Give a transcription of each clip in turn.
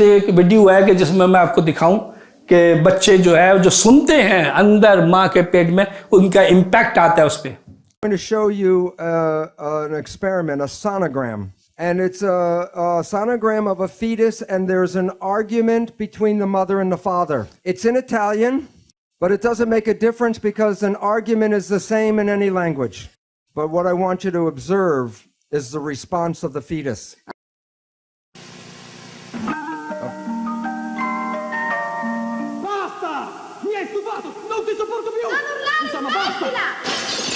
एक वीडियो है कि जिसमें मैं आपको दिखाऊं कि बच्चे जो है जो सुनते हैं अंदर माँ के पेट में उनका इम्पैक्ट आता है उस पर. I'm going to show you an experiment, a sonogram. And it's a sonogram of a fetus, and there's an argument between the mother and the father. It's in Italian, but it doesn't make a difference because an argument is the same in any language. But what I want you to observe is the response of the fetus.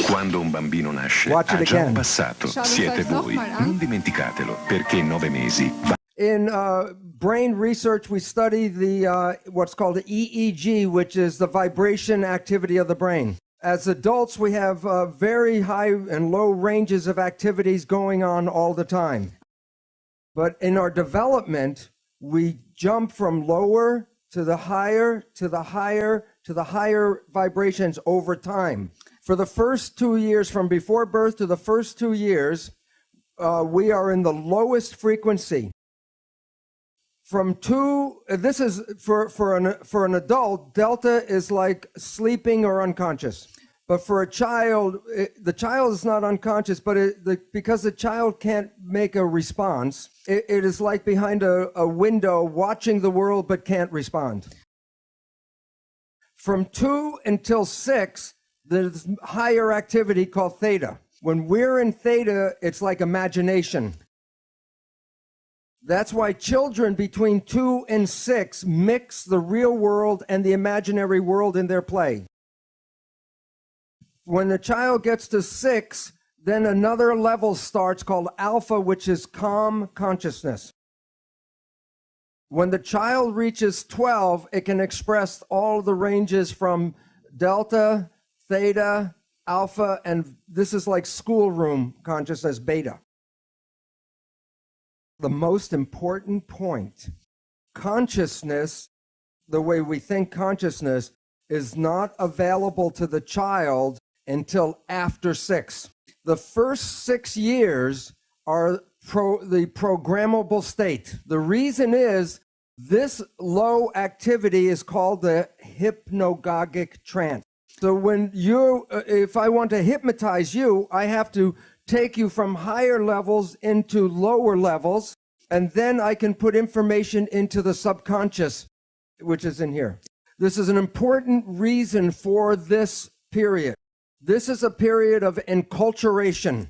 Quando un bambino nasce, ha già un passato. Siete voi. Non dimenticatelo, perché 9 mesi. In brain research, we study the what's called the EEG, which is the vibration activity of the brain. As adults, we have very high and low ranges of activities going on all the time. But in our development, we jump from lower to the higher, to the higher, to the higher vibrations over time. For the first 2 years, from before birth to the first 2 years, we are in the lowest frequency. From this is for an adult, delta is like sleeping or unconscious. But for a child, the child is not unconscious, but because the child can't make a response, it is like behind a window watching the world but can't respond. From 2 until 6, there's higher activity called theta. When we're in theta, it's like imagination. That's why children between 2 and 6 mix the real world and the imaginary world in their play. When the child gets to 6, then another level starts called alpha, which is calm consciousness. When the child reaches 12, it can express all the ranges from delta, theta, alpha, and this is like schoolroom consciousness, beta. The most important point, consciousness, the way we think consciousness, is not available to the child until after 6. The first 6 years are the programmable state. The reason is this low activity is called the hypnagogic trance. So when if I want to hypnotize you, I have to take you from higher levels into lower levels, and then I can put information into the subconscious, which is in here. This is an important reason for this period. This is a period of enculturation.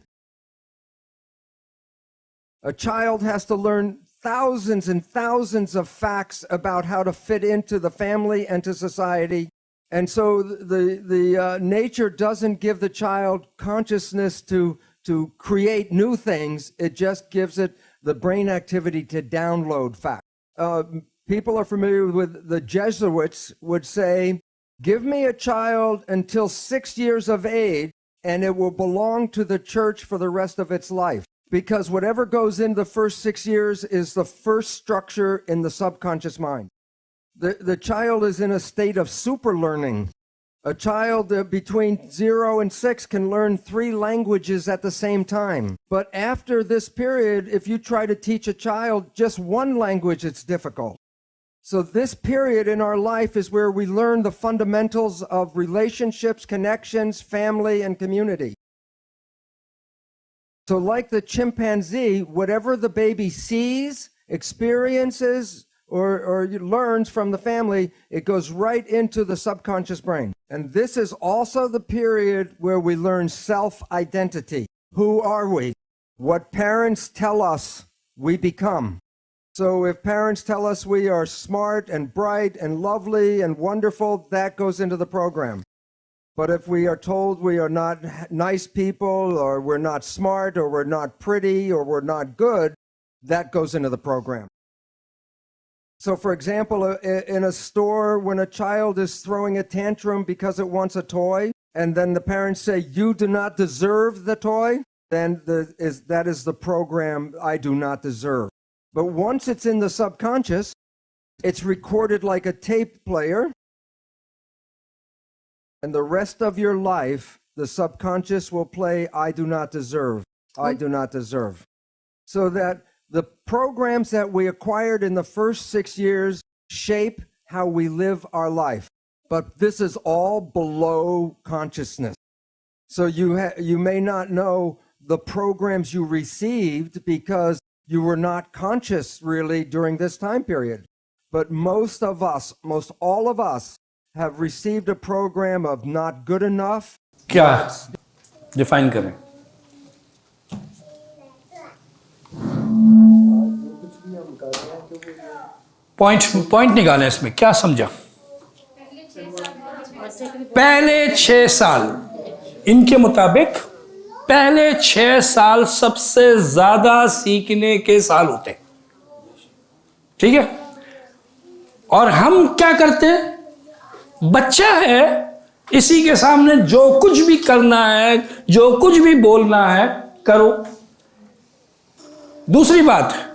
A child has to learn thousands and thousands of facts about how to fit into the family and to society. And so the nature doesn't give the child consciousness to create new things. It just gives it the brain activity to download facts. People are familiar with the Jesuits would say, give me a child until 6 years of age, and it will belong to the church for the rest of its life. Because whatever goes in the first 6 years is the first structure in the subconscious mind. The child is in a state of super learning. A child between 0 and 6 can learn 3 languages at the same time. But after this period, if you try to teach a child just one language, it's difficult. So this period in our life is where we learn the fundamentals of relationships, connections, family, and community. So like the chimpanzee, whatever the baby sees, experiences, or learns from the family, it goes right into the subconscious brain. And this is also the period where we learn self-identity. Who are we? What parents tell us we become. So if parents tell us we are smart and bright and lovely and wonderful, that goes into the program. But if we are told we are not nice people, or we're not smart, or we're not pretty, or we're not good, that goes into the program. So for example, in a store, when a child is throwing a tantrum because it wants a toy, and then the parents say, you do not deserve the toy, then that is the program, I do not deserve. But once it's in the subconscious, it's recorded like a tape player. And the rest of your life, the subconscious will play, I do not deserve. I do not deserve. So that The programs that we acquired in the first 6 years shape how we live our life. But this is all below consciousness. So you may not know the programs you received because you were not conscious really during this time period. But most all of us have received a program of not good enough. क्या define करें? Point निकालें इसमें, क्या समझा? पहले 6 साल, इनके मुताबिक पहले 6 साल सबसे ज्यादा सीखने के साल होते हैं, ठीक है? और हम क्या करते हैं? बच्चा है, इसी के सामने जो कुछ भी करना है, जो कुछ भी बोलना है करो। दूसरी बात,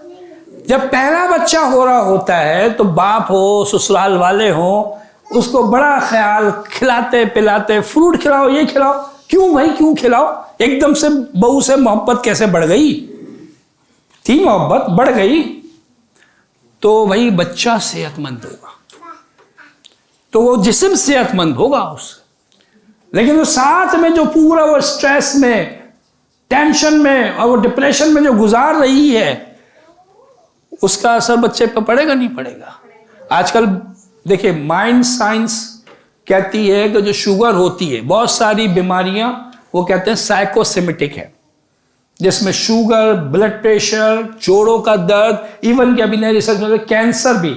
जब पहला बच्चा हो रहा होता है तो बाप हो, ससुराल वाले हो, उसको बड़ा ख्याल, खिलाते पिलाते, फ्रूट खिलाओ, ये खिलाओ। क्यों भाई, क्यों खिलाओ? एकदम से बहू से मोहब्बत कैसे बढ़ गई? थी मोहब्बत, बढ़ गई तो भाई बच्चा सेहतमंद होगा, तो वो जिस्म सेहतमंद होगा उससे। लेकिन वो साथ में जो पूरा वो स्ट्रेस में, टेंशन में और वो डिप्रेशन में जो गुजार रही है, उसका असर बच्चे पर पड़ेगा नहीं पड़ेगा? आजकल देखिए, माइंड साइंस कहती है कि जो शुगर होती है, बहुत सारी बीमारियां वो कहते हैं साइकोसिमेटिक है, जिसमें शुगर, ब्लड प्रेशर, जोड़ों का दर्द, इवन कि अभी नए रिसर्च में कैंसर भी,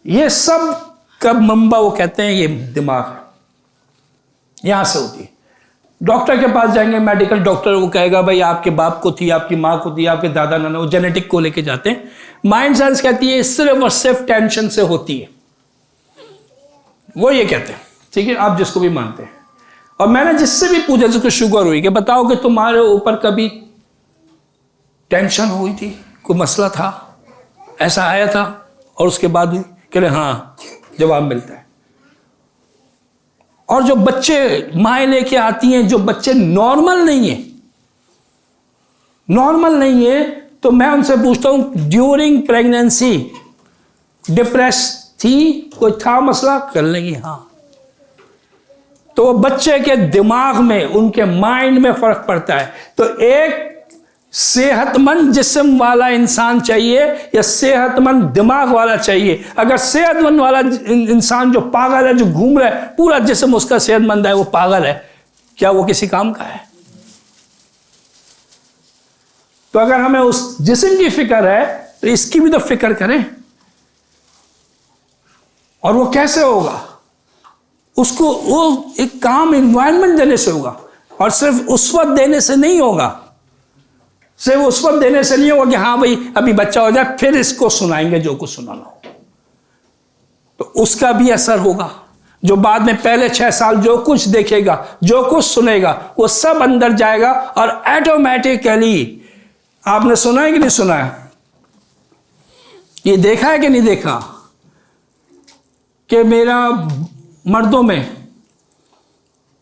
ये सब का मंबा वो कहते हैं ये दिमाग है, यहां से होती है। डॉक्टर के पास जाएंगे, मेडिकल डॉक्टर, वो कहेगा भाई आपके बाप को थी, आपकी माँ को थी, आपके दादा नाना, वो जेनेटिक को लेके जाते हैं। माइंड साइंस कहती है सिर्फ और सिर्फ टेंशन से होती है, वो ये कहते हैं, ठीक है, आप जिसको भी मानते हैं। और मैंने जिससे भी पूछा, जिसको शुगर हुई, कि बताओ कि तुम्हारे ऊपर कभी टेंशन हुई थी, कोई मसला था, ऐसा आया था, और उसके बाद कह रहे हाँ, जवाब मिलता है। और जो बच्चे माएँ लेके आती हैं, जो बच्चे नॉर्मल नहीं है, तो मैं उनसे पूछता हूं ड्यूरिंग प्रेगनेंसी डिप्रेस थी, कोई था मसला? कर लेंगी हाँ। तो वो बच्चे के दिमाग में, उनके माइंड में फर्क पड़ता है। तो एक सेहतमंद जिस्म वाला इंसान चाहिए या सेहतमंद दिमाग वाला चाहिए? अगर सेहतमंद वाला इंसान जो पागल है, जो घूम रहा है, पूरा जिस्म उसका सेहतमंद है, वो पागल है, क्या वो किसी काम का है? तो अगर हमें उस जिस्म की फिक्र है तो इसकी भी तो फिक्र करें। और वो कैसे होगा? उसको वो एक काम एनवायरनमेंट देने से होगा, और सिर्फ उस वक्त देने से नहीं होगा। सिर्फ उस वक्त देने से नहीं होगा कि हाँ भाई अभी बच्चा हो जाए फिर इसको सुनाएंगे जो कुछ सुनाना हो, तो उसका भी असर होगा। जो बाद में पहले 6 साल जो कुछ देखेगा, जो कुछ सुनेगा, वो सब अंदर जाएगा और ऑटोमेटिकली, आपने सुना है कि नहीं सुना है? ये देखा है कि नहीं देखा कि मेरा मर्दों में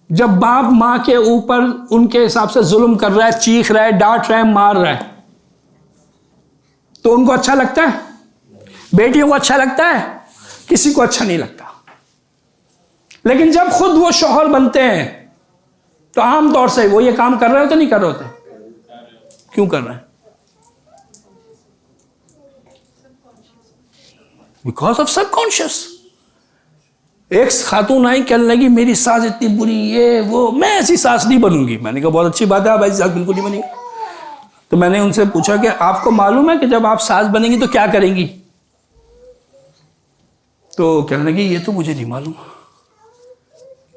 जब बाप मां के ऊपर उनके हिसाब से जुल्म कर रहा है, चीख रहा है, डांट रहा है, मार रहा है, तो उनको अच्छा लगता है? बेटियों को अच्छा लगता है? किसी को अच्छा नहीं लगता। लेकिन जब खुद वो शौहर बनते हैं तो आमतौर से वो ये काम कर रहे होते, नहीं कर रहे होते? क्यों कर रहे हैं? Because of subconscious. एक खातून आई, कहने लगी मेरी सास इतनी बुरी, ये वो, मैं ऐसी सास नहीं बनूंगी। मैंने कहा बहुत अच्छी बात है, आप ऐसी सास बिल्कुल नहीं बनेगी। तो मैंने उनसे पूछा कि आपको मालूम है कि जब आप सास बनेंगी तो क्या करेंगी? तो कहने लगी ये तो मुझे नहीं मालूम।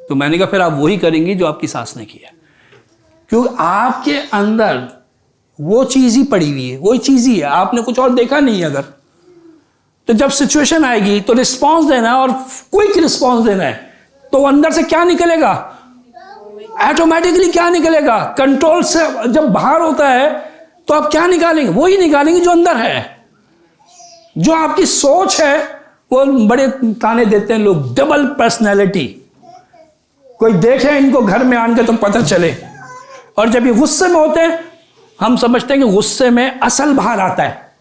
तो मैंने कहा फिर आप वही करेंगी जो आपकी सास ने किया, क्योंकि आपके अंदर वो चीज ही पड़ी हुई है, वही चीज ही है, आपने कुछ और देखा नहीं। अगर तो जब सिचुएशन आएगी तो रिस्पॉन्स देना, और क्विक रिस्पॉन्स देना है, तो अंदर से क्या निकलेगा? ऑटोमेटिकली क्या निकलेगा? कंट्रोल से जब बाहर होता है तो आप क्या निकालेंगे? वही निकालेंगे जो अंदर है। जो आपकी सोच है, वो बड़े ताने देते हैं लोग, डबल पर्सनैलिटी। कोई देखे इनको घर में आने तो पता चले, और जब ये गुस्से में होते हैं हम समझते हैं कि गुस्से में असल बाहर आता है,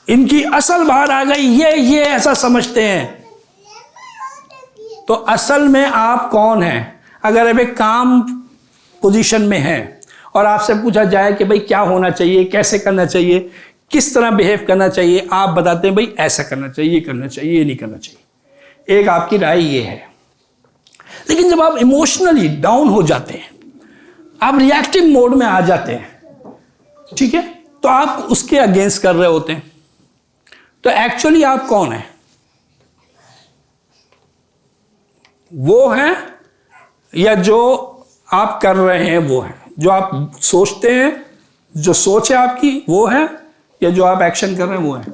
इनकी असल बाहर आ गई, ये ऐसा समझते हैं। तो असल में आप कौन हैं? अगर अब एक काम पोजीशन में है और आपसे पूछा जाए कि भाई क्या होना चाहिए, कैसे करना चाहिए, किस तरह बिहेव करना चाहिए, आप बताते हैं भाई ऐसा करना चाहिए, ये करना चाहिए, ये नहीं करना चाहिए। एक आपकी राय ये है। लेकिन जब आप इमोशनली डाउन हो जाते हैं, आप रिएक्टिव मोड में आ जाते हैं, ठीक है, तो आप उसके अगेंस्ट कर रहे होते हैं। तो एक्चुअली आप कौन हैं? वो हैं या जो आप कर रहे हैं वो है? जो आप सोचते हैं, जो सोच है आपकी वो है, या जो आप एक्शन कर रहे हैं वो है?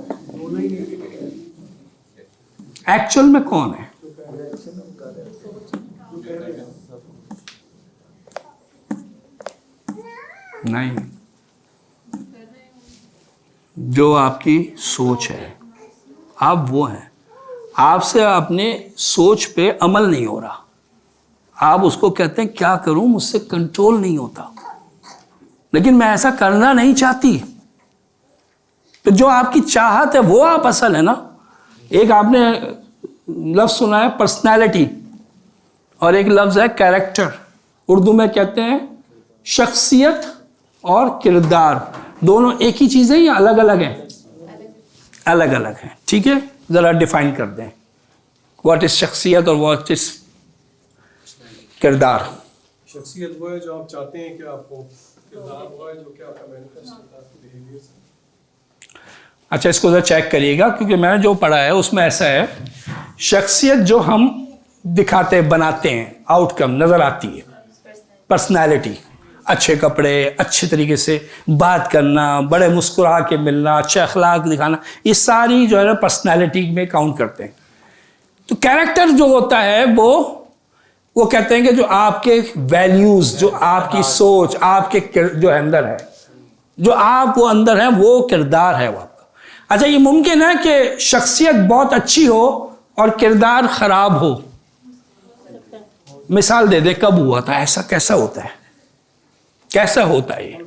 एक्चुअल में कौन है? नहीं, जो आपकी सोच है आप वो हैं। आपसे अपने सोच पे अमल नहीं हो रहा, आप उसको कहते हैं क्या करूं, मुझसे कंट्रोल नहीं होता, लेकिन मैं ऐसा करना नहीं चाहती। तो जो आपकी चाहत है वो आप असल है ना। एक आपने लफ्ज सुना है पर्सनैलिटी, और एक लफ्ज है कैरेक्टर। उर्दू में कहते हैं शख्सियत और किरदार। दोनों एक ही चीज है या अलग अलग है? अलग अलग है, ठीक है। जरा डिफाइन कर दें, व्हाट इज शख्सियत और व्हाट इज किरदार? शख्सियत वो है जो आप चाहते हैं कि आपको, किरदार वो है जो कि आपका मैनिफेस्ट होता है बिहेवियर से। अच्छा, इसको जरा चेक करिएगा, क्योंकि मैंने जो पढ़ा है उसमें ऐसा है, शख्सियत जो हम दिखाते बनाते हैं, आउटकम नजर आती है, पर्सनैलिटी, अच्छे कपड़े, अच्छे तरीके से बात करना, बड़े मुस्कुरा के मिलना, अच्छे अखलाक दिखाना, ये सारी जो है ना पर्सनैलिटी में काउंट करते हैं। तो कैरेक्टर जो होता है वो कहते हैं कि जो आपके वैल्यूज, जो आपकी सोच, आपके जो अंदर है, जो आप वो अंदर है, वो किरदार है वो आपका। अच्छा, ये मुमकिन है कि शख्सियत बहुत अच्छी हो और किरदार खराब हो? मिसाल दे दे, कब हुआ था ऐसा? कैसा होता है, कैसा होता है ये?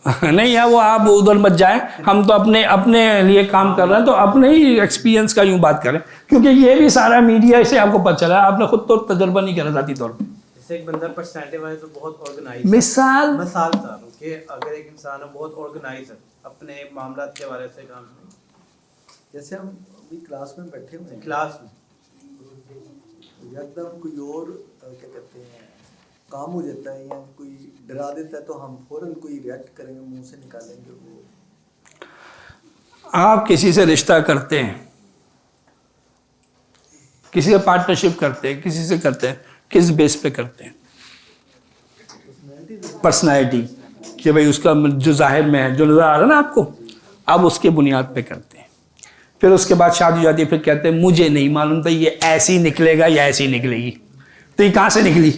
नहीं है वो, आप उधर मत जाए, हम तो अपने लिए काम कर रहे हैं, तो अपने ही एक्सपीरियंस का यूं बात करें, क्योंकि ये भी सारा मीडिया से आपको पता चला, आपने खुद तो तजर्बा नहीं करा जाती तौर पे। जैसे एक बंदा पर्सनैलिटी वाइज तो बहुत ऑर्गेनाइज, मिसाल बता रहा हूं कि अगर एक इंसान है बहुत ऑर्गेनाइज है अपने मामलात के बारे से काम में, जैसे हम अभी क्लास में बैठे हुए हैं, क्लास में एकदम कोई और क्या कहते हैं काम हो जाता है या कोई डरा देता है तो हम फौरन कोई रिएक्ट करेंगे, मुंह से निकालेंगे वो। आप किसी से रिश्ता करते हैं, किसी से पार्टनरशिप करते हैं, किसी से करते हैं, किस बेस पे करते हैं? पर्सनैलिटी, कि भाई उसका जो जाहिर में है, जो नजर आ रहा है ना आपको, आप उसके बुनियाद पे करते हैं। फिर उसके बाद शादी हो जाती है, फिर कहते हैं मुझे नहीं मालूम था ये ऐसी निकलेगा या ऐसी निकलेगी। तो ये कहाँ से निकली?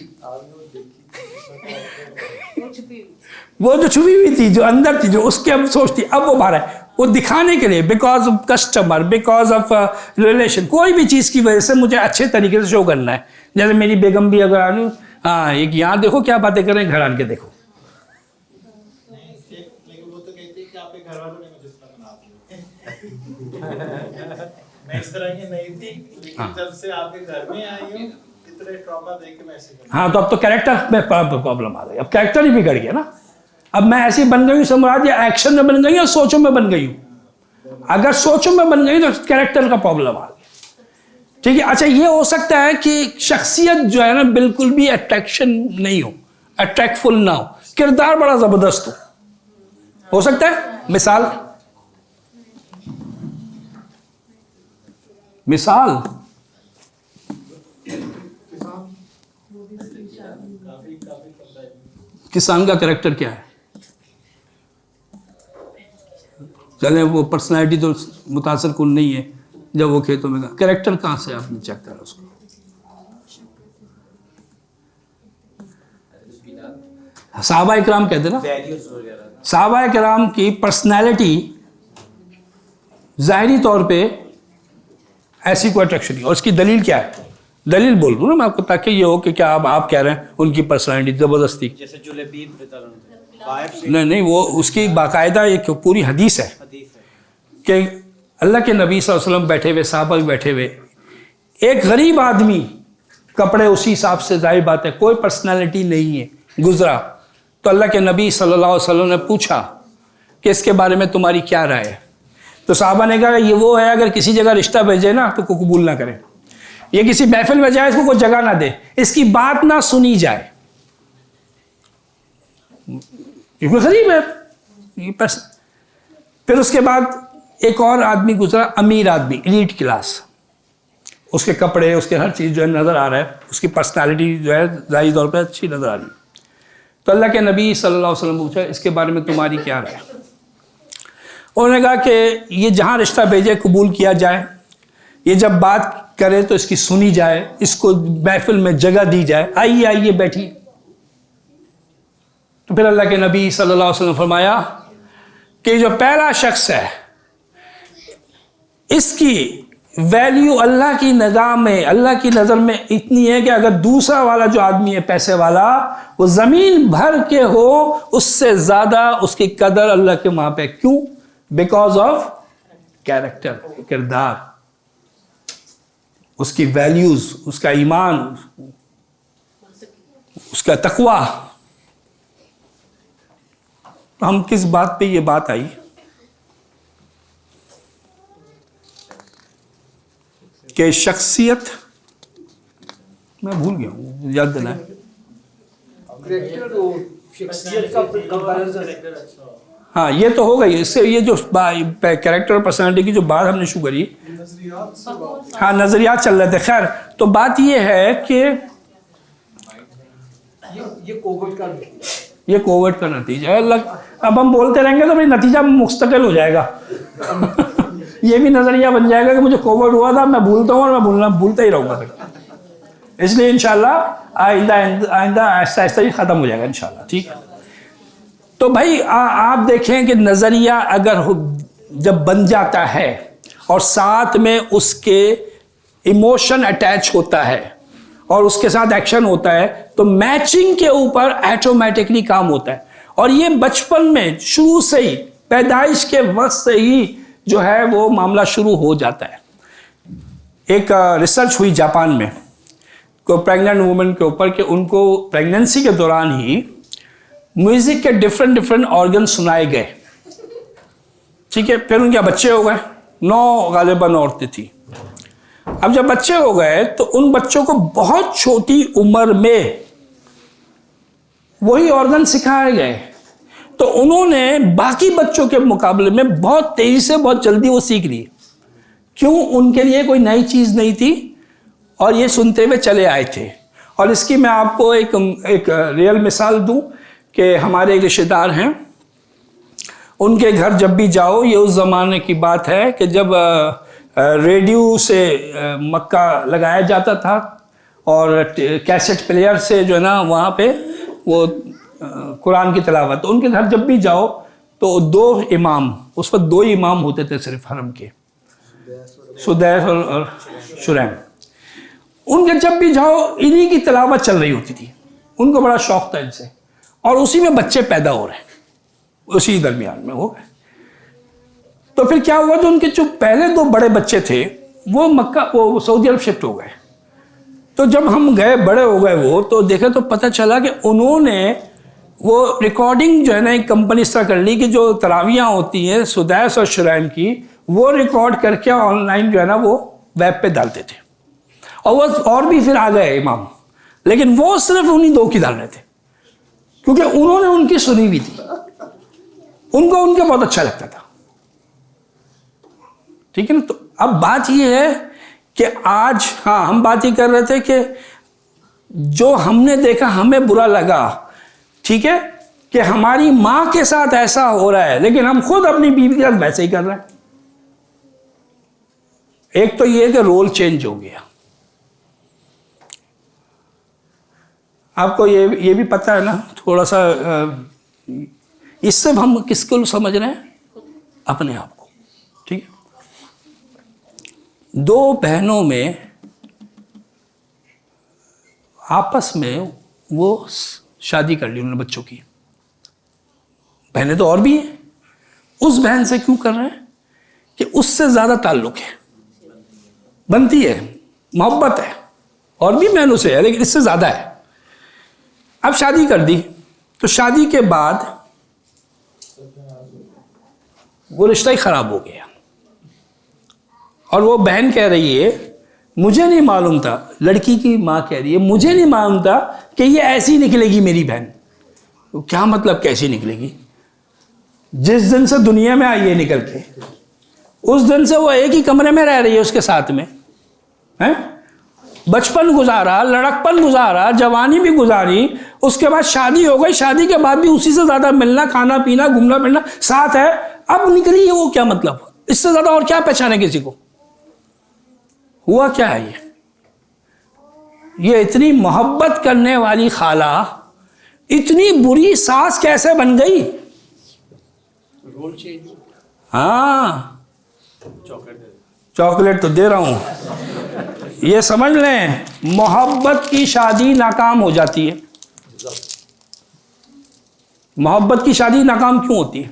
वो जो छुपी हुई थी, जो अंदर थी, जो उसके अब सोचती, अब वो बाहर है, वो दिखाने के लिए, because of customer, because of relation, कोई भी चीज़ की वजह से मुझे अच्छे तरीके से शो करना है। जैसे मेरी बेगम भी अगर आनी, हाँ एक यहाँ देखो क्या बातें कर रहे हैं, घर आन के देखो। लेकिन वो तो कहती है कि आपके घर वालों ने मुझे इस तरह बना दिया। मैं इस तरह की नहीं थी, लेकिन जब से आपके घर में आई हूँ, इतने ट्रॉमा देख के मैं ऐसे करता हूँ। हाँ, तो अब तो कैरेक्टर में प्रॉब्लम आ गई, अब कैरेक्टर ही बिगड़ गया ना। अब मैं ऐसी बन गई हूँ सम्राट, या एक्शन में बन गई या सोचों में बन गई हूँ? अगर सोचों में बन गई तो कैरेक्टर का प्रॉब्लम आ गया, ठीक है। अच्छा, ये हो सकता है कि शख्सियत जो है ना बिल्कुल भी अट्रैक्शन नहीं हो, अट्रैक्टफुल ना हो, किरदार बड़ा जबरदस्त हो सकता है। मिसाल किसान का कैरेक्टर क्या है? चले, वो पर्सनैलिटी तो मुतासर कुन नहीं है जब वो खेतों में, कैरेक्टर कहाँ से आपने चेक करा उसको? सहाबा इकराम कहते ना, वैल्यूज वगैरह, सहाबा इकराम की पर्सनैलिटी ज़ाहिरी तौर पे ऐसी कोई अट्रैक्शन नहीं। और उसकी दलील क्या है? दलील बोल दूँ ना मैं आपको, ताकि ये हो कि क्या आप कह रहे हैं उनकी पर्सनैलिटी ज़बरदस्ती। जैसे जुलेबीब बता रहा हूँ, नहीं, वो उसकी बाकायदा एक पूरी हदीस है कि अल्लाह के नबी सल्लल्लाहु अलैहि वसल्लम बैठे हुए, साहबा भी बैठे हुए, एक गरीब आदमी, कपड़े उसी हिसाब से, जाहिर बात है कोई पर्सनालिटी नहीं है, गुजरा। तो अल्लाह के नबी सल्लल्लाहु अलैहि वसल्लम ने पूछा कि इसके बारे में तुम्हारी क्या राय है? तो साहबा ने कहा ये वो है, अगर किसी जगह रिश्ता भेजे ना तो कोई कबूल ना करे, ये किसी महफिल में जाए इसको कोई जगह ना दे, इसकी बात ना सुनी जाए, क्योंकि गरीब है ये फिर उसके बाद एक और आदमी गुजरा, अमीर आदमी, एलीट क्लास, उसके कपड़े, उसके हर चीज़ जो है नज़र आ रहा है, उसकी पर्सनालिटी जो है ज़ाहिर तौर पर अच्छी नज़र आ रही है। तो अल्लाह के नबी सल्लल्लाहु अलैहि वसल्लम पूछा इसके बारे में तुम्हारी क्या राय? उन्होंने कहा कि ये जहाँ रिश्ता भेजे कबूल किया जाए, ये जब बात करे तो इसकी सुनी जाए, इसको महफिल में जगह दी जाए, आइए आइए बैठिए। तो फिर अल्लाह के नबी सल्लल्लाहु अलैहि वसल्लम फरमाया कि जो पहला शख्स है इसकी वैल्यू अल्लाह की निगाह में, अल्लाह की नज़र में इतनी है कि अगर दूसरा वाला जो आदमी है पैसे वाला, वो ज़मीन भर के हो, उससे ज़्यादा उसकी कदर अल्लाह के वहाँ पे। क्यों? बिकॉज ऑफ कैरेक्टर, किरदार, उसकी वैल्यूज, उसका ईमान, उसका तकवा। तो हम किस बात पे ये बात आई कि शख्सियत, मैं भूल गया हूँ, याद दिलाएं। हाँ, ये तो हो गई। इससे ये जो कैरेक्टर और पर्सनालिटी की जो बात हमने शुरू करी, हाँ नजरियात चल रहे थे। खैर, तो बात ये है कि ये कोविड का नतीजा है। अब हम बोलते रहेंगे तो भाई नतीजा मुस्तकिल हो जाएगा। ये भी नजरिया बन जाएगा कि मुझे कोविड हुआ था, मैं भूलता हूँ और मैं भूलता ही रहूंगा फिर। इसलिए इंशाल्लाह आइंदा आहिस्ता आहिस्ता ही खत्म हो जाएगा इंशाल्लाह। ठीक है, तो भाई आप देखें कि नजरिया अगर जब बन जाता है और साथ में उसके इमोशन अटैच होता है और उसके साथ एक्शन होता है, तो मैचिंग के ऊपर ऑटोमेटिकली काम होता है। और ये बचपन में शुरू से ही, पैदाइश के वक्त से ही जो है वो मामला शुरू हो जाता है। एक रिसर्च हुई जापान में को प्रेग्नेंट वुमेन के ऊपर कि उनको प्रेगनेंसी के दौरान ही म्यूजिक के डिफरेंट ऑर्गन सुनाए गए। ठीक है, फिर उनके बच्चे हो गए, 9 गालिबन औरतें थी। अब जब बच्चे हो गए तो उन बच्चों को बहुत छोटी उम्र में वही ऑर्गन सिखाए गए, तो उन्होंने बाकी बच्चों के मुकाबले में बहुत तेजी से, बहुत जल्दी वो सीख लिए। क्यों? उनके लिए कोई नई चीज नहीं थी और ये सुनते हुए चले आए थे। और इसकी मैं आपको एक रियल मिसाल दूं कि हमारे एक रिश्तेदार हैं, उनके घर जब भी जाओ, ये उस ज़माने की बात है कि जब रेडियो से मक्का लगाया जाता था और कैसेट प्लेयर से जो है ना वहाँ पे वो कुरान की तिलावत। तो उनके घर जब भी जाओ तो 2 इमाम, उस वक्त 2 इमाम होते थे सिर्फ हरम के, सुदैस और शुरैम। उनके जब भी जाओ इन्हीं की तिलावत चल रही होती थी, उनको बड़ा शौक था इनसे, और उसी में बच्चे पैदा हो रहे हैं, उसी दरमियान में हो गए। तो फिर क्या हुआ, जो उनके जो पहले 2 बड़े बच्चे थे वो सऊदी अरब शिफ्ट हो गए। तो जब हम गए, बड़े हो गए वो, तो देखे तो पता चला कि उन्होंने वो रिकॉर्डिंग जो है ना एक कंपनी इस तरह कर ली कि जो तरावियाँ होती हैं सुदैस और शुरैम की, वो रिकॉर्ड करके ऑनलाइन जो है ना वो वेब पे डालते थे। और वो और भी फिर आ गए इमाम, लेकिन वो सिर्फ उन्हीं 2 की डाल रहे थे क्योंकि उन्होंने उनकी सुनी हुई थी, उनको उनका बहुत अच्छा लगता था। ठीक है ना। तो अब बात ये है कि आज, हाँ, हम बात ही कर रहे थे कि जो हमने देखा हमें बुरा लगा, ठीक है, कि हमारी मां के साथ ऐसा हो रहा है, लेकिन हम खुद अपनी बीवी के साथ वैसे ही कर रहे हैं। एक तो ये कि रोल चेंज हो गया। आपको ये भी पता है ना थोड़ा सा, इससे हम किसको समझ रहे हैं? अपने आप को। ठीक है, 2 बहनों में आपस में वो शादी कर ली उन्होंने बच्चों की, बहनें तो और भी हैं, उस बहन से क्यों कर रहे हैं कि उससे ज्यादा ताल्लुक है, बनती है, मोहब्बत है, और भी बहनों से है लेकिन इससे ज्यादा है। अब शादी कर दी तो शादी के बाद वो रिश्ता ही खराब हो गया, और वो बहन कह रही है मुझे नहीं मालूम था, लड़की की माँ कह रही है मुझे नहीं मालूम था कि ये ऐसी निकलेगी मेरी बहन। तो क्या मतलब कैसी निकलेगी? जिस दिन से दुनिया में आई है निकल के, उस दिन से वो एक ही कमरे में रह रही है उसके साथ में, हैं? बचपन गुजारा, लड़कपन गुजारा, जवानी भी गुजारी, उसके बाद शादी हो गई, शादी के बाद भी उसी से ज्यादा मिलना, खाना पीना, घूमना फिरना साथ है। अब निकली है वो, क्या मतलब? इससे ज्यादा और क्या पहचाने किसी को? हुआ क्या है ये इतनी मोहब्बत करने वाली खाला इतनी बुरी सास कैसे बन गई? हाँ, चॉकलेट तो दे रहा हूं। ये समझ लें, मोहब्बत की शादी नाकाम हो जाती है। मोहब्बत की शादी नाकाम क्यों होती है?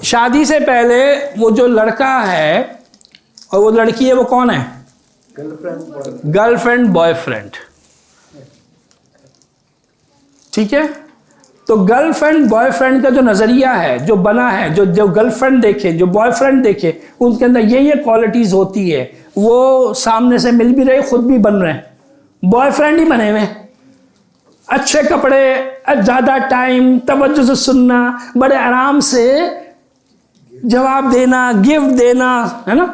शादी से पहले वो जो लड़का है और वो लड़की है, वो कौन है? गर्लफ्रेंड बॉयफ्रेंड, ठीक है? तो गर्लफ्रेंड बॉयफ्रेंड का जो नजरिया है, जो बना है, जो गर्लफ्रेंड देखे, जो बॉयफ्रेंड देखे, उनके अंदर ये क्वालिटीज होती है। वो सामने से मिल भी रहे, खुद भी बन रहे हैं, बॉयफ्रेंड ही बने हुए, अच्छे कपड़े, ज्यादा टाइम, तवज्जो से सुनना, बड़े आराम से जवाब देना, गिफ्ट देना, है ना?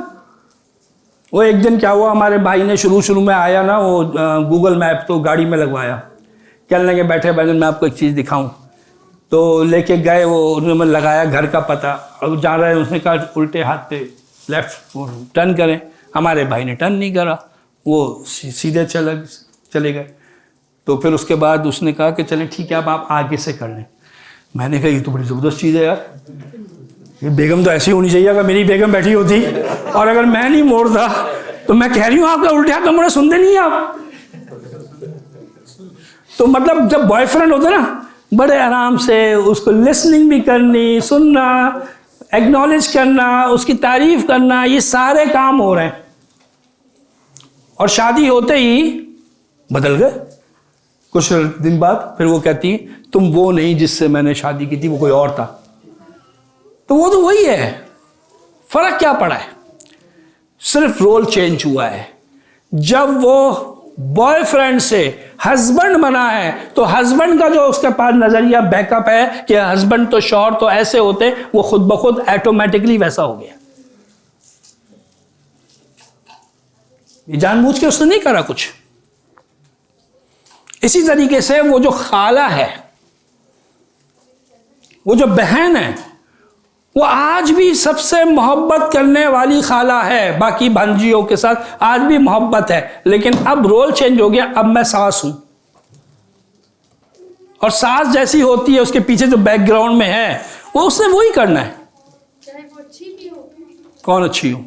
वो एक दिन क्या हुआ, हमारे भाई ने शुरू में आया ना, वो गूगल मैप तो गाड़ी में लगवाया, कहने लगे बैठे बैठे मैं आपको एक चीज़ दिखाऊं। तो लेके गए, वो उन्होंने लगाया घर का पता, और जा रहे हैं, उसने कहा उल्टे हाथ पे लेफ्ट टर्न करें। हमारे भाई ने टर्न नहीं करा, वो सीधे चले गए। तो फिर उसके बाद उसने कहा कि चलें ठीक है, अब आप आगे से कर लें। मैंने कहा ये तो बड़ी ज़बरदस्त चीज़ है यार, ये बेगम तो ऐसी होनी चाहिए। अगर मेरी बेगम बैठी होती और अगर मैं नहीं मोड़ता, तो मैं कह रही हूँ आपका उल्टे हाथ नंबर सुनते नहीं आप। तो मतलब जब बॉयफ्रेंड होता है ना, बड़े आराम से उसको लिसनिंग भी करनी, सुनना, एक्नॉलेज करना, उसकी तारीफ करना, ये सारे काम हो रहे हैं। और शादी होते ही बदल गए। कुछ दिन बाद फिर वो कहती तुम वो नहीं जिससे मैंने शादी की थी, वो कोई और था। तो वो तो वही है, फर्क क्या पड़ा है? सिर्फ रोल चेंज हुआ है। जब वो बॉयफ्रेंड से हस्बैंड बना है, तो हस्बैंड का जो उसके पास नजरिया बैकअप है कि हस्बैंड तो शौहर तो ऐसे होते, वो खुद ब खुद ऑटोमेटिकली वैसा हो गया। ये जानबूझ के उसने नहीं करा कुछ। इसी तरीके से वो जो खाला है, वो जो बहन है, वो आज भी सबसे मोहब्बत करने वाली खाला है। बाकी भांजियों के साथ आज भी मोहब्बत है, लेकिन अब रोल चेंज हो गया। अब मैं सास हूं, और सास जैसी होती है, उसके पीछे जो बैकग्राउंड में है, वो उसने वही करना है, चाहे वो अच्छी भी हो। कौन अच्छी हो?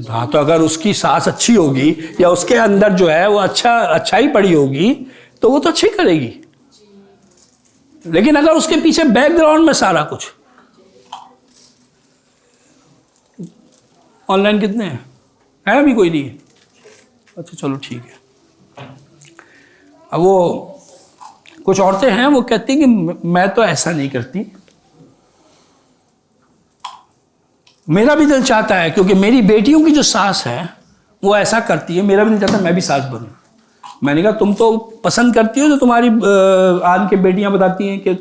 हाँ, तो अगर उसकी सास अच्छी होगी या उसके अंदर जो है वो अच्छाई पड़ी होगी, तो वो तो अच्छी करेगी। लेकिन अगर उसके पीछे बैकग्राउंड में सारा कुछ, ऑनलाइन कितने हैं? है अभी कोई नहीं है? अच्छा चलो ठीक है। अब वो कुछ औरतें हैं, वो कहती कि मैं तो ऐसा नहीं करती, मेरा भी दिल चाहता है, क्योंकि मेरी बेटियों की जो सास है वो ऐसा करती है, मेरा भी दिल चाहता है मैं भी सास बनूं। मैंने कहा तुम तो पसंद करती हो, जो तुम्हारी आन के बेटियां बताती हैं कि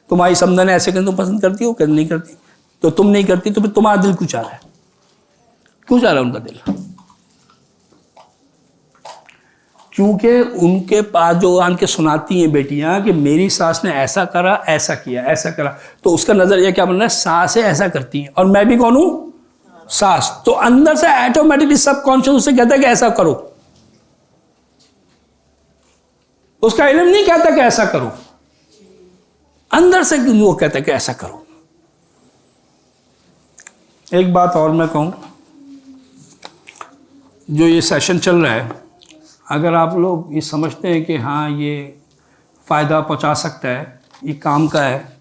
तुम्हारी समधन ऐसे करना, तुम पसंद करती हो, कि नहीं करती? तो तुम नहीं करती, तो फिर तुम्हारा दिल क्यों चाह रहा है? क्यों चाह रहा है उनका दिल? क्योंकि उनके पास जो आन के सुनाती हैं बेटियां कि मेरी सास ने ऐसा करा, ऐसा किया, ऐसा करा, तो उसका नजरिया क्या बन रहा है? सास ऐसा करती हैं और मैं भी कौन हूं? सास। तो अंदर से ऑटोमेटिकली सबकॉन्शियस उससे कहता है कि ऐसा करो। उसका इल्म नहीं कहता कि ऐसा करो, अंदर से वो कहता है कि ऐसा करो। एक बात और मैं कहूं, जो ये सेशन चल रहा है, अगर आप लोग ये समझते हैं कि हाँ ये फ़ायदा पहुंचा सकता है, ये काम का है,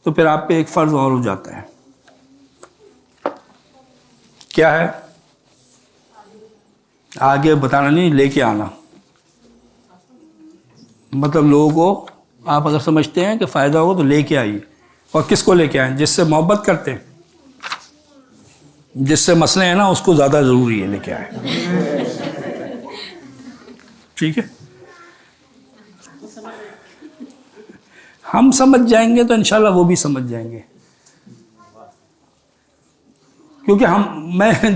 तो फिर आप पे एक फ़र्ज़ और हो जाता है। क्या है? आगे बताना नहीं, लेके आना। मतलब लोगों को आप अगर समझते हैं कि फ़ायदा होगा तो लेके आइए। और किसको लेके आएँ? जिससे मोहब्बत करते हैं, जिससे मसले हैं ना, उसको ज़्यादा ज़रूरी है लेके आए। ठीक है, हम समझ जाएंगे तो इंशाल्लाह वो भी समझ जाएंगे। क्योंकि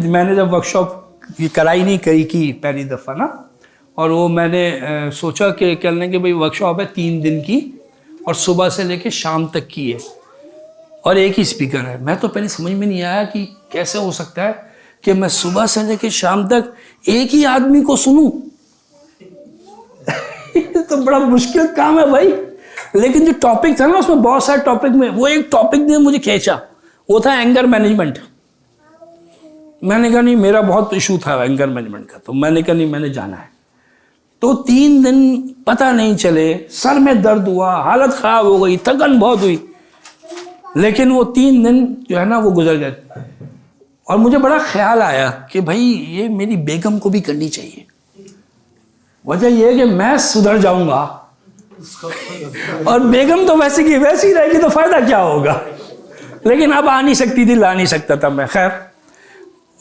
मैंने जब वर्कशॉप की कराई नहीं करी की पहली दफ़ा ना, और वो मैंने सोचा कि कह लें कि भाई वर्कशॉप है 3 दिन की और सुबह से लेके शाम तक की है और एक ही स्पीकर है। मैं तो पहले समझ में नहीं आया कि कैसे हो सकता है कि मैं सुबह से लेके शाम तक एक ही आदमी को सुनूं। तो बड़ा मुश्किल काम है भाई। लेकिन जो टॉपिक था ना, उसमें बहुत सारे टॉपिक में वो एक टॉपिक ने मुझे खींचा, वो था एंगर मैनेजमेंट। मैंने कहा नहीं, मेरा बहुत इशू था एंगर मैनेजमेंट का, तो मैंने कहा नहीं, मैंने जाना है। तो 3 दिन पता नहीं चले, सर में दर्द हुआ, हालत ख़राब हो गई, थकन बहुत हुई, लेकिन वो 3 दिन जो है ना वो गुजर गए। और मुझे बड़ा ख्याल आया कि भाई ये मेरी बेगम को भी करनी चाहिए। वजह यह है कि मैं सुधर जाऊंगा और बेगम तो वैसे की वैसी रहेगी, तो फायदा क्या होगा। लेकिन अब आ नहीं सकती थी, ला नहीं सकता था मैं। खैर,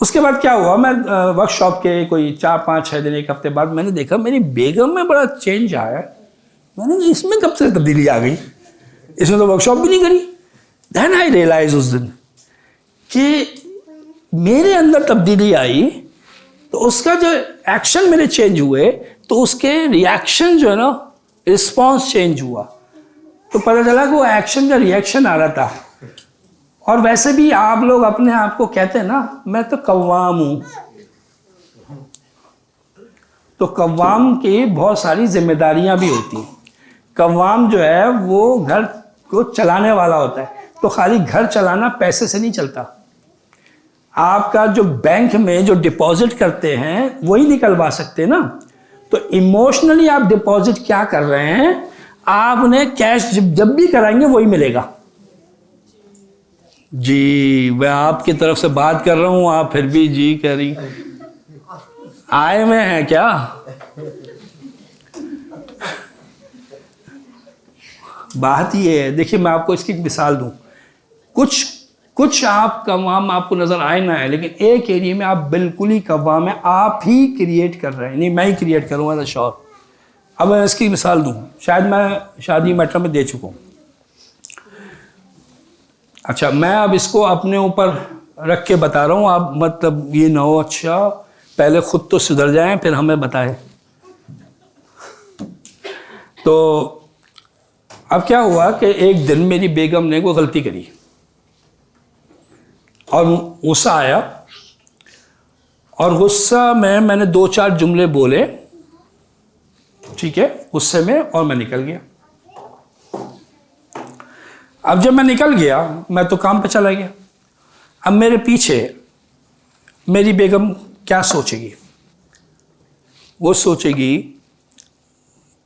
उसके बाद क्या हुआ, मैं वर्कशॉप के कोई 4-5-6 दिन, 1 हफ्ते बाद मैंने देखा मेरी बेगम में बड़ा चेंज आया। मैंने कहा इसमें कब से तब्दीली आ गई, इसमें तो वर्कशॉप भी नहीं करी। देन आई रियलाइज उस दिन कि मेरे अंदर तब्दीली आई, तो उसका जो एक्शन मेरे चेंज हुए, तो उसके रिएक्शन जो है ना, रिस्पॉन्स चेंज हुआ। तो पता चला कि वो एक्शन का रिएक्शन आ रहा था। और वैसे भी आप लोग अपने आप को कहते हैं ना, मैं तो कव्वाम हूं। तो कव्वाम की बहुत सारी जिम्मेदारियां भी होती हैं। कव्वाम जो है वो घर को चलाने वाला होता है। तो खाली घर चलाना पैसे से नहीं चलता। आपका जो बैंक में जो डिपॉजिट करते हैं वही निकलवा सकते ना। तो इमोशनली आप डिपॉजिट क्या कर रहे हैं, आपने कैश जब भी कराएंगे वही मिलेगा। जी, मैं आपकी तरफ से बात कर रहा हूं, आप फिर भी जी कह रही। आए में है क्या? बात ये है, देखिए मैं आपको इसकी मिसाल दूं। कुछ आप कव्वाम आपको नजर आए ना है, लेकिन एक एरिया में आप बिल्कुल ही कव्वाम है, आप ही क्रिएट कर रहे हैं। नहीं, मैं ही क्रिएट करूंगा द श्योर। अब मैं इसकी मिसाल दूं, शायद मैं शादी मैटर में दे चुका हूं। अच्छा, मैं अब इसको अपने ऊपर रख के बता रहा हूं, आप मतलब ये ना हो अच्छा पहले खुद तो सुधर जाएं फिर हमें बताएं। तो अब क्या हुआ कि एक दिन मेरी बेगम ने कोई गलती करी और गुस्सा आया, और गुस्सा में मैंने 2-4 जुमले बोले, ठीक है, गुस्से में, और मैं निकल गया। अब जब मैं निकल गया, मैं तो काम पे चला गया। अब मेरे पीछे मेरी बेगम क्या सोचेगी? वो सोचेगी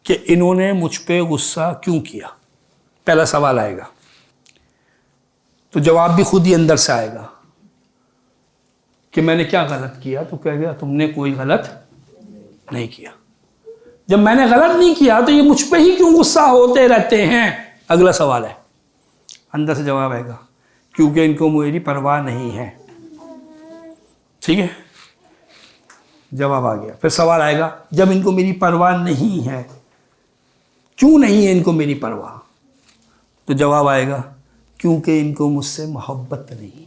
कि इन्होंने मुझ पे गुस्सा क्यों किया। पहला सवाल आएगा, तो जवाब भी खुद ही अंदर से आएगा कि मैंने क्या गलत किया। तो कहेगा तुमने कोई गलत नहीं किया। जब मैंने गलत नहीं किया तो ये मुझ पे ही क्यों गुस्सा होते रहते हैं? अगला सवाल है, अंदर से जवाब आएगा, क्योंकि इनको मेरी परवाह नहीं है। ठीक है, जवाब आ गया। फिर सवाल आएगा, जब इनको मेरी परवाह नहीं है, क्यों नहीं है इनको मेरी परवाह? तो जवाब आएगा, क्योंकि इनको मुझसे मोहब्बत नहीं।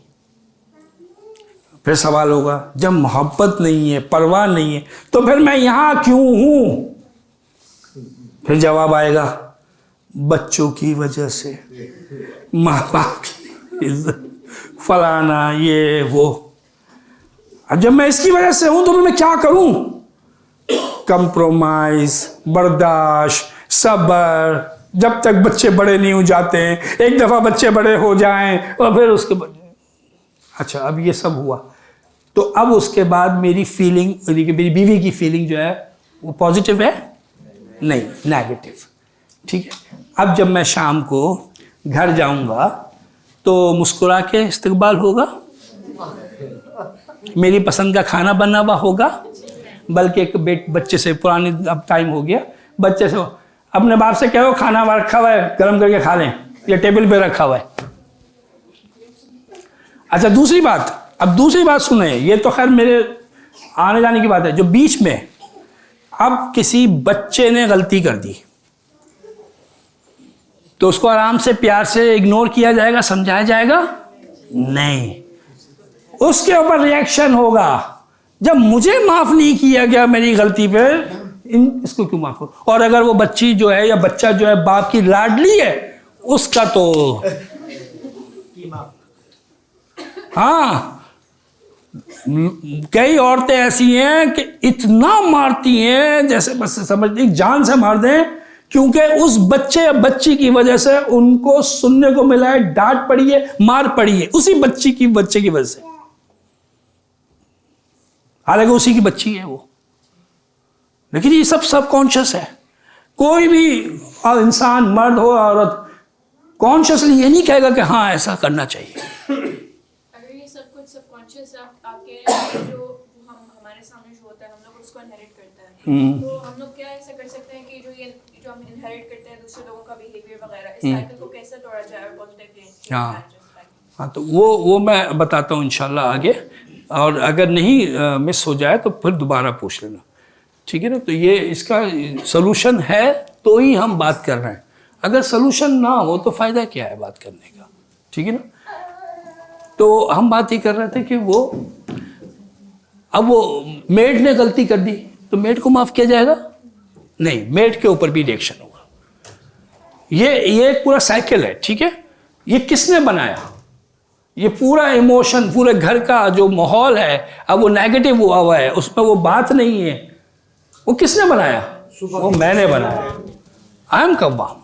फिर सवाल होगा, जब मोहब्बत नहीं है, परवाह नहीं है, तो फिर मैं यहां क्यों हूं? फिर जवाब आएगा, बच्चों की वजह से, माँ बाप की इज्जत, फलाना ये वो। अब जब मैं इसकी वजह से हूं तो मैं क्या करूं? कंप्रोमाइज, बर्दाश्त, सब्र, जब तक बच्चे बड़े नहीं हो जाते हैं। एक दफ़ा बच्चे बड़े हो जाएं और फिर उसके बाद, अच्छा अब ये सब हुआ, तो अब उसके बाद मेरी फीलिंग, मेरी बीवी की फीलिंग जो है वो पॉजिटिव है? नहीं, नेगेटिव। ठीक है। अब जब मैं शाम को घर जाऊंगा तो मुस्कुरा के इस्तकबाल होगा, मेरी पसंद का खाना बना हुआ होगा, बल्कि एक बच्चे से पुरानी अब टाइम हो गया, बच्चे से अपने बाप से कहो खाना रखा हुआ है गर्म करके खा लें, या टेबल पे रखा हुआ है। अच्छा दूसरी बात, अब दूसरी बात सुने, ये तो खैर मेरे आने जाने की बात है। जो बीच में अब किसी बच्चे ने गलती कर दी तो उसको आराम से प्यार से इग्नोर किया जाएगा, समझाया जाएगा? नहीं, उसके ऊपर रिएक्शन होगा। जब मुझे माफ नहीं किया गया मेरी गलती पे, इसको क्यों माफ करो? और अगर वो बच्ची जो है या बच्चा जो है बाप की लाडली है, उसका तो हाँ, कई औरतें ऐसी हैं कि इतना मारती हैं जैसे बस समझती जान से मार दें, क्योंकि उस बच्चे या बच्ची की वजह से उनको सुनने को मिला है डांट पड़ी है, मार पड़ी है, उसी बच्चे की वजह से। हालांकि उसी की बच्ची है वो, लेकिन ये सब सबकॉन्शियस है। कोई भी इंसान, मर्द हो औरत, कॉन्शियसली ये नहीं कहेगा कि हाँ ऐसा करना चाहिए। अगर ये सब कुछ सबकॉन्शियस आपके जो हमारे सामने जो होता है, हम लोग उसको इनहेरिट करते हैं, तो हम लोग क्या ऐसा कर सकते हैं कि जो हम इनहेरिट करते हैं दूसरे लोगों का बिहेवियर वगैरह, इस साइकिल को कैसे तोड़ा जाए और पॉजिटिवली? हाँ, तो वो मैं बताता हूँ इंशाल्लाह आगे, और अगर नहीं मिस हो जाए तो फिर दोबारा पूछ लेना, ठीक है ना? तो ये इसका सलूशन है तो ही हम बात कर रहे हैं, अगर सलूशन ना हो तो फ़ायदा क्या है बात करने का, ठीक है ना? तो हम बात ये कर रहे थे कि अब वो मेड ने गलती कर दी तो मेड को माफ़ किया जाएगा? नहीं, मेड के ऊपर भी रिएक्शन होगा। ये एक पूरा साइकिल है, ठीक है? ये किसने बनाया? ये पूरा इमोशन, पूरे घर का जो माहौल है अब वो नेगेटिव हुआ हुआ है, उसमें वो बात नहीं है। वो किसने बनाया? वो मैंने बनाया, आई एम कव्वाम।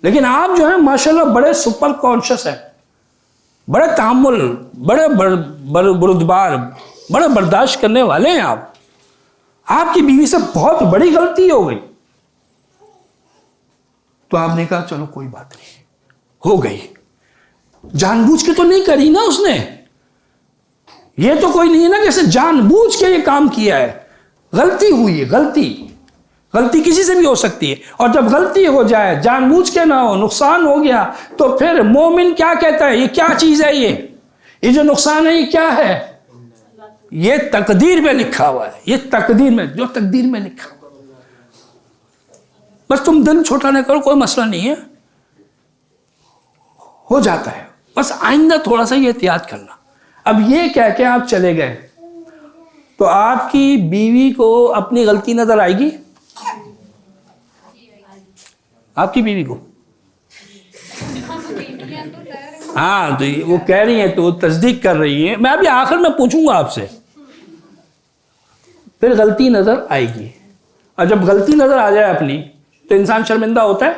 लेकिन आप जो है माशाल्लाह बड़े सुपर कॉन्शियस हैं, बड़े तामुल, बड़े बुरुदबार, बड़े बर्दाश्त करने वाले हैं आप। आपकी बीवी से बहुत बड़ी गलती हो गई तो आपने कहा चलो कोई बात नहीं, हो गई, जानबूझ के तो नहीं करी ना उसने। ये तो कोई नहीं है ना कैसे जानबूझ के ये काम किया है, गलती हुई है। गलती किसी से भी हो सकती है, और जब गलती हो जाए, जानबूझ के ना हो, नुकसान हो गया, तो फिर मोमिन क्या कहता है? ये क्या चीज है? ये जो नुकसान है ये क्या है? ये तकदीर में लिखा हुआ है, ये तकदीर में, जो तकदीर में लिखा हुआ। बस तुम दिल छोटा नहीं करो, कोई मसला नहीं है, हो जाता है। बस आइंदा थोड़ा सा ये एहतियात करना। अब ये कह के आप चले गए तो आपकी बीवी को अपनी गलती नजर आएगी? आपकी बीवी को? हाँ, तो वो कह रही है, तो वो तस्दीक कर रही है। मैं अभी आखिर में पूछूंगा आपसे, फिर गलती नजर आएगी, और जब गलती नजर आ जाए अपनी तो इंसान शर्मिंदा होता है,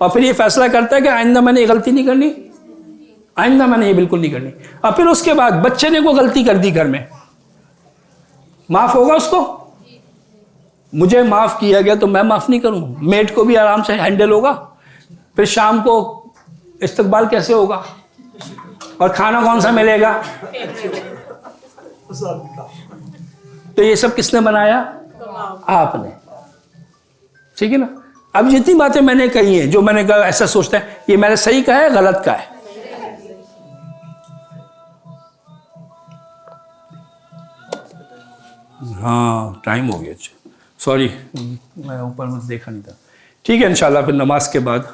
और फिर ये फैसला करता है कि आइंदा मैंने ये गलती नहीं करनी, आइंदा मैंने ये बिल्कुल नहीं करनी। और फिर उसके बाद बच्चे ने को गलती कर दी घर में, माफ होगा उसको? मुझे माफ किया गया तो मैं माफ नहीं करूं? मेड को भी आराम से हैंडल होगा? फिर शाम को इस्तकबाल कैसे होगा? और खाना कौन सा मिलेगा? तो ये सब किसने बनाया? आपने, ठीक है ना? अब जितनी बातें मैंने कही हैं, जो मैंने कहा ऐसा सोचता है, ये मैंने सही कहा है गलत कहा है? हाँ, टाइम हो गया, सॉरी, मैं ऊपर मुझे देखा नहीं था। ठीक है, इंशाल्लाह फिर नमाज के बाद